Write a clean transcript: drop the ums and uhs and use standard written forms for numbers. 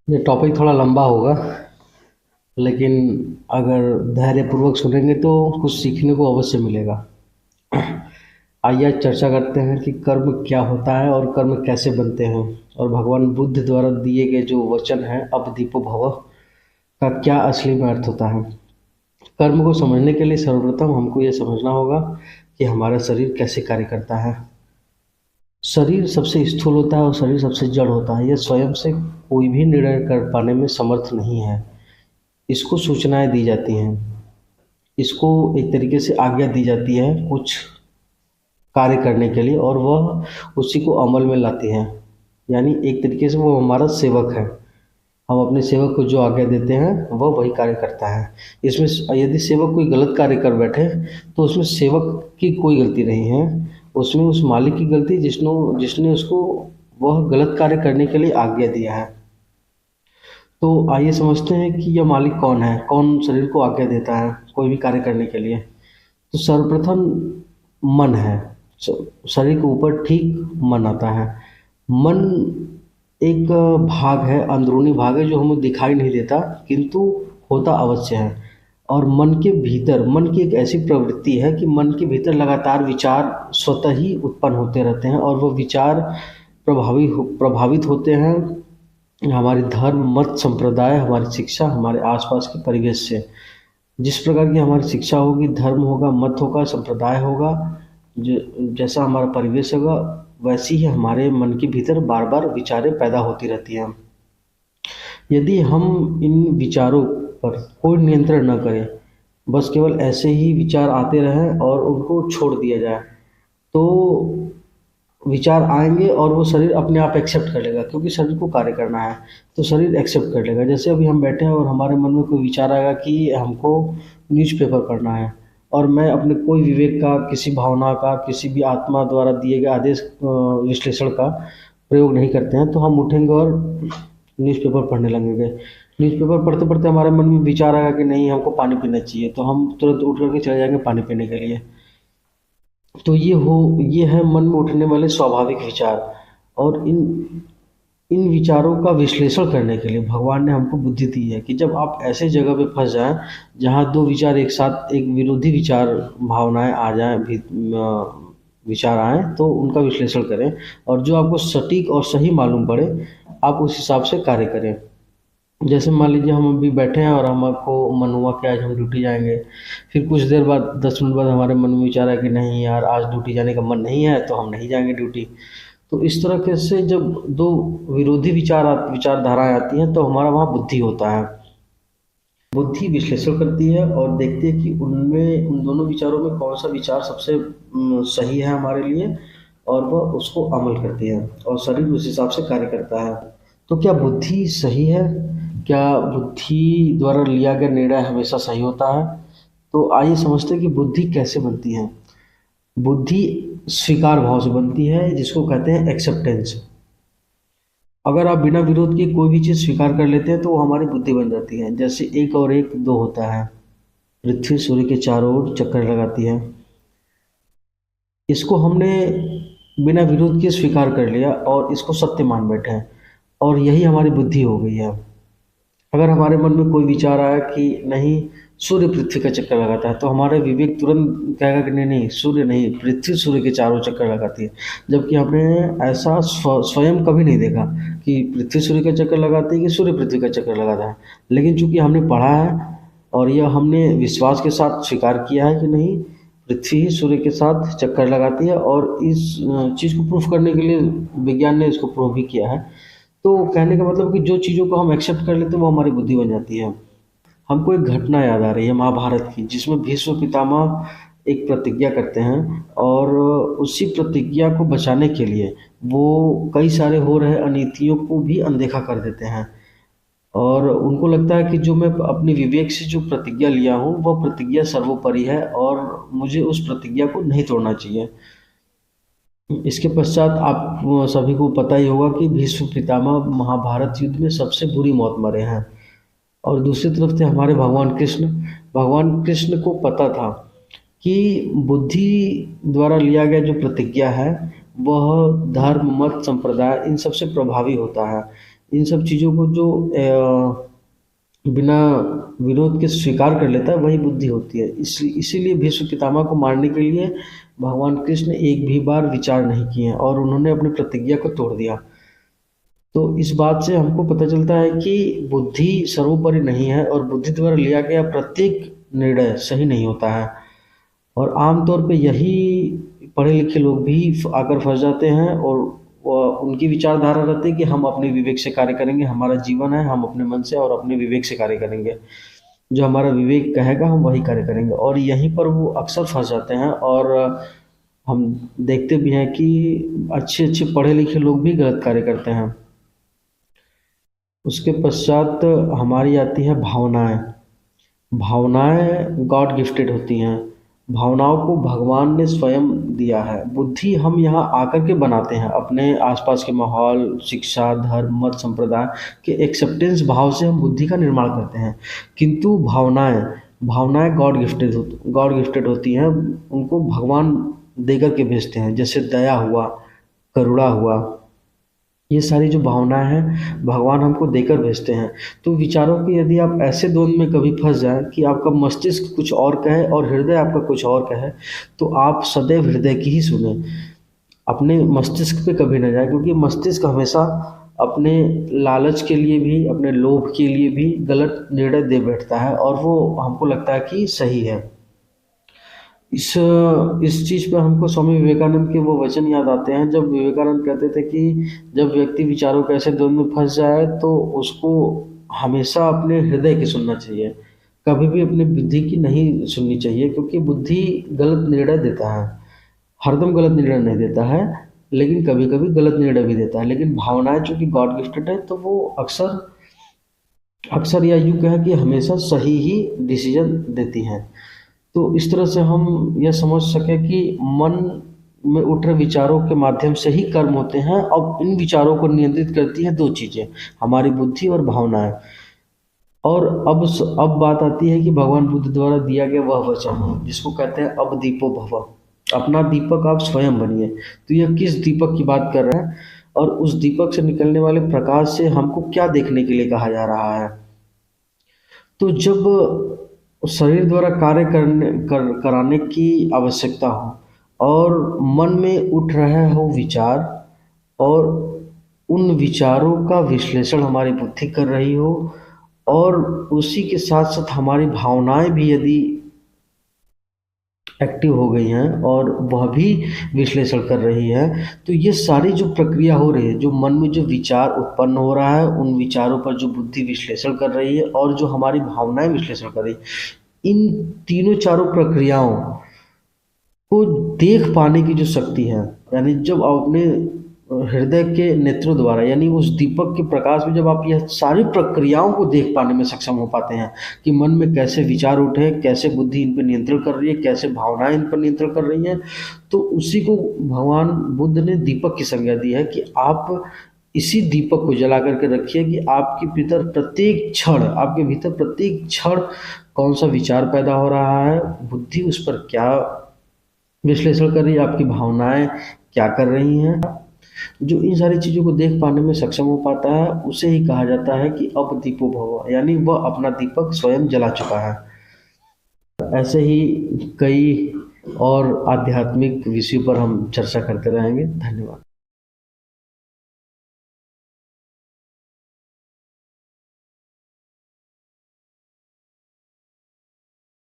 ये टॉपिक थोड़ा लंबा होगा, लेकिन अगर धैर्यपूर्वक सुनेंगे तो कुछ सीखने को अवश्य मिलेगा। आइए आज चर्चा करते हैं कि कर्म क्या होता है और कर्म कैसे बनते हैं, और भगवान बुद्ध द्वारा दिए गए जो वचन हैं अब दीपो भव का क्या असली में अर्थ होता है। कर्म को समझने के लिए सर्वप्रथम हमको ये समझना होगा कि हमारा शरीर कैसे कार्य करता है। शरीर सबसे स्थूल होता है और शरीर सबसे जड़ होता है। यह स्वयं से कोई भी निर्णय कर पाने में समर्थ नहीं है। इसको सूचनाएं दी जाती हैं, इसको एक तरीके से आज्ञा दी जाती है कुछ कार्य करने के लिए, और वह उसी को अमल में लाती है। यानी एक तरीके से वो हमारा सेवक है। हम अपने सेवक को जो आज्ञा देते हैं वह वही कार्य करता है। इसमें यदि सेवक कोई गलत कार्य कर बैठे तो उसमें सेवक की कोई गलती नहीं है, उसमें उस मालिक की गलती जिसने जिसने उसको वह गलत कार्य करने के लिए आज्ञा दिया है। तो आइए समझते हैं कि यह मालिक कौन है, कौन शरीर को आज्ञा देता है कोई भी कार्य करने के लिए। तो सर्वप्रथम मन है। शरीर के ऊपर ठीक मन आता है। मन एक भाग है, अंदरूनी भाग है जो हमें दिखाई नहीं देता, किंतु होता अवश्य है। और मन के भीतर, मन की एक ऐसी प्रवृत्ति है कि मन के भीतर लगातार विचार स्वतः ही उत्पन्न होते रहते हैं, और वह विचार प्रभावित होते हैं हमारे धर्म, मत, संप्रदाय, हमारी शिक्षा, हमारे आसपास के परिवेश से। जिस प्रकार की हमारी शिक्षा होगी, धर्म होगा, मत होगा, संप्रदाय होगा, जैसा हमारा परिवेश होगा, वैसी ही हमारे मन के भीतर बार बार विचारें पैदा होती रहती हैं। यदि हम इन विचारों पर कोई नियंत्रण न करें, बस केवल ऐसे ही विचार आते रहें और उनको छोड़ दिया जाए, तो विचार आएंगे और वो शरीर अपने आप एक्सेप्ट कर लेगा, क्योंकि शरीर को कार्य करना है तो शरीर एक्सेप्ट कर लेगा। जैसे अभी हम बैठे हैं और हमारे मन में कोई विचार आएगा कि हमको न्यूज़पेपर पढ़ना है, और मैं अपने कोई विवेक का, किसी भावना का, किसी भी आत्मा द्वारा दिए गए आदेश विश्लेषण का प्रयोग नहीं करते हैं, तो हम उठेंगे और न्यूज़पेपर पढ़ने लगेंगे। न्यूज़पेपर पढ़ते पढ़ते हमारे मन में विचार आएगा कि नहीं हमको पानी पीना चाहिए, तो हम तुरंत उठ करके चले जाएंगे पानी पीने के लिए। तो ये है मन में उठने वाले स्वाभाविक विचार। और इन विचारों का विश्लेषण करने के लिए भगवान ने हमको बुद्धि दी है कि जब आप ऐसे जगह पे फंस जाएं जहाँ दो विचार एक साथ, एक विरोधी विचार, भावनाएं आ जाएं, विचार आएं, तो उनका विश्लेषण करें, और जो आपको सटीक और सही मालूम पड़े आप उस हिसाब से कार्य करें। जैसे मान लीजिए हम अभी बैठे हैं और हमको मन हुआ कि आज हम ड्यूटी जाएंगे, फिर कुछ देर बाद, 10 मिनट बाद हमारे मन में विचार है कि नहीं यार आज ड्यूटी जाने का मन नहीं है, तो हम नहीं जाएंगे ड्यूटी। तो इस तरह के से जब दो विरोधी विचारधाराएं आती हैं तो हमारा वहाँ बुद्धि होता है। बुद्धि विश्लेषण करती है और देखती है कि उनमें, उन दोनों विचारों में कौन सा विचार सबसे सही है हमारे लिए, और वह उसको अमल करती है और शरीर उस हिसाब से कार्य करता है। तो क्या बुद्धि सही है? क्या बुद्धि द्वारा लिया गया निर्णय हमेशा सही होता है? तो आइए समझते हैं कि बुद्धि कैसे बनती है। बुद्धि स्वीकार भाव से बनती है, जिसको कहते हैं एक्सेप्टेंस। अगर आप बिना विरोध के कोई भी चीज़ स्वीकार कर लेते हैं तो वो हमारी बुद्धि बन जाती है। जैसे एक और एक दो होता है, पृथ्वी सूर्य के चारों ओर चक्कर लगाती है। इसको हमने बिना विरोध के स्वीकार कर लिया और इसको सत्य मान बैठे हैं, और यही हमारी बुद्धि हो गई है। अगर हमारे मन में कोई विचार आया कि नहीं सूर्य पृथ्वी का चक्कर लगाता है, तो हमारा विवेक तुरंत कहेगा कि नहीं नहीं, सूर्य नहीं, पृथ्वी सूर्य के चारों चक्कर लगाती है। जबकि हमने ऐसा स्वयं कभी नहीं देखा कि पृथ्वी सूर्य का चक्कर लगाती है कि सूर्य पृथ्वी का चक्कर लगाता है। लेकिन चूंकि हमने पढ़ा है और यह हमने विश्वास के साथ स्वीकार किया है कि नहीं, पृथ्वी ही सूर्य के साथ चक्कर लगाती है, और इस चीज़ को प्रूफ करने के लिए विज्ञान ने इसको प्रूव भी किया है। तो कहने का मतलब कि जो चीज़ों को हम एक्सेप्ट कर लेते हैं वो हमारी बुद्धि बन जाती है। हमको एक घटना याद आ रही है महाभारत की, जिसमें भीष्म पितामह एक प्रतिज्ञा करते हैं, और उसी प्रतिज्ञा को बचाने के लिए वो कई सारे हो रहे अनीतियों को भी अनदेखा कर देते हैं। और उनको लगता है कि जो मैं अपने विवेक से जो प्रतिज्ञा लिया हूँ वह प्रतिज्ञा सर्वोपरि है और मुझे उस प्रतिज्ञा को नहीं तोड़ना चाहिए। इसके पश्चात आप सभी को पता ही होगा कि भीष्म पितामह महाभारत युद्ध में सबसे बुरी मौत मरे हैं। और दूसरी तरफ थे हमारे भगवान कृष्ण। भगवान कृष्ण को पता था कि बुद्धि द्वारा लिया गया जो प्रतिज्ञा है वह धर्म, मत, संप्रदाय इन सब से प्रभावी होता है। इन सब चीज़ों को जो बिना विरोध के स्वीकार कर लेता है वही बुद्धि होती है। इसीलिए भीष्म पितामह को मारने के लिए भगवान कृष्ण एक भी बार विचार नहीं किए और उन्होंने अपनी प्रतिज्ञा को तोड़ दिया। तो इस बात से हमको पता चलता है कि बुद्धि सर्वोपरि नहीं है और बुद्धि द्वारा लिया गया प्रत्येक निर्णय सही नहीं होता है। और आमतौर पे यही पढ़े लिखे लोग भी आकर फंस जाते हैं और उनकी विचारधारा रहती है कि हम अपने विवेक से कार्य करेंगे, हमारा जीवन है, हम अपने मन से और अपने विवेक से कार्य करेंगे, जो हमारा विवेक कहेगा हम वही कार्य करेंगे। और यहीं पर वो अक्सर फंस जाते हैं और हम देखते भी हैं कि अच्छे अच्छे पढ़े लिखे लोग भी गलत कार्य करते हैं। उसके पश्चात हमारी आती है भावनाएं। भावनाएं गॉड गिफ्टेड होती हैं। भावनाओं को भगवान ने स्वयं दिया है। बुद्धि हम यहाँ आकर के बनाते हैं अपने आसपास के माहौल, शिक्षा, धर्म, मत, संप्रदाय के एक्सेप्टेंस भाव से हम बुद्धि का निर्माण करते हैं। किंतु भावनाएं भावनाएं गॉड गिफ्टेड होती हैं। उनको भगवान देकर के भेजते हैं, जैसे दया हुआ, करुणा हुआ, ये सारी जो भावनाएं हैं भगवान हमको देकर भेजते हैं। तो विचारों की यदि आप ऐसे द्वंद में कभी फंस जाए कि आपका मस्तिष्क कुछ और कहे और हृदय आपका कुछ और कहे, तो आप सदैव हृदय की ही सुने, अपने मस्तिष्क पे कभी न जाए, क्योंकि मस्तिष्क हमेशा अपने लालच के लिए भी, अपने लोभ के लिए भी गलत निर्णय दे बैठता है और वो हमको लगता है कि सही है। इस चीज़ पे हमको स्वामी विवेकानंद के वो वचन याद आते हैं, जब विवेकानंद कहते थे कि जब व्यक्ति विचारों के ऐसे द्वंद में फंस जाए तो उसको हमेशा अपने हृदय की सुनना चाहिए, कभी भी अपनी बुद्धि की नहीं सुननी चाहिए, क्योंकि बुद्धि गलत निर्णय देता है। हरदम गलत निर्णय नहीं देता है, लेकिन कभी कभी गलत निर्णय भी देता है। लेकिन भावनाएं चूंकि गॉड गिफ्टेड है तो वो अक्सर अक्सर या यूँ कहें कि हमेशा सही ही डिसीजन देती हैं। तो इस तरह से हम यह समझ सकें कि मन में उठ रहे विचारों के माध्यम से ही कर्म होते हैं। अब इन विचारों को नियंत्रित करती हैं दो चीज़ें, हमारी बुद्धि और भावनाएं। और अब बात आती है कि भगवान बुद्ध द्वारा दिया गया वह वचन जिसको कहते हैं अब दीपो भव, अपना दीपक आप स्वयं बनिए। तो यह किस दीपक की बात कर रहा है और उस दीपक से निकलने वाले प्रकाश से हमको क्या देखने के लिए कहा जा रहा है? तो जब शरीर द्वारा कार्य कराने की आवश्यकता हो और मन में उठ रहे हो विचार और उन विचारों का विश्लेषण हमारी बुद्धि कर रही हो और उसी के साथ साथ हमारी भावनाएं भी यदि एक्टिव हो गई हैं और वह भी विश्लेषण कर रही है, तो ये सारी जो प्रक्रिया हो रही है, जो मन में जो विचार उत्पन्न हो रहा है, उन विचारों पर जो बुद्धि विश्लेषण कर रही है और जो हमारी भावनाएं विश्लेषण कर रही है, इन तीनों चारों प्रक्रियाओं को देख पाने की जो शक्ति है, यानी जब आप अपने हृदय के नेत्रों द्वारा यानी उस दीपक के प्रकाश में जब आप यह सारी प्रक्रियाओं को देख पाने में सक्षम हो पाते हैं कि मन में कैसे विचार उठे, कैसे बुद्धि इन पर नियंत्रण कर रही है, कैसे भावनाएं इन पर नियंत्रण कर रही हैं, तो उसी को भगवान बुद्ध ने दीपक की संज्ञा दी है कि आप इसी दीपक को जला करके रखिए कि आपके भीतर प्रत्येक क्षण कौन सा विचार पैदा हो रहा है, बुद्धि उस पर क्या विश्लेषण कर रही है, आपकी भावनाएं क्या कर रही हैं। जो इन सारी चीज़ों को देख पाने में सक्षम हो पाता है उसे ही कहा जाता है कि अब दीपो भव, यानी वह अपना दीपक स्वयं जला चुका है। ऐसे ही कई और आध्यात्मिक विषयों पर हम चर्चा करते रहेंगे। धन्यवाद।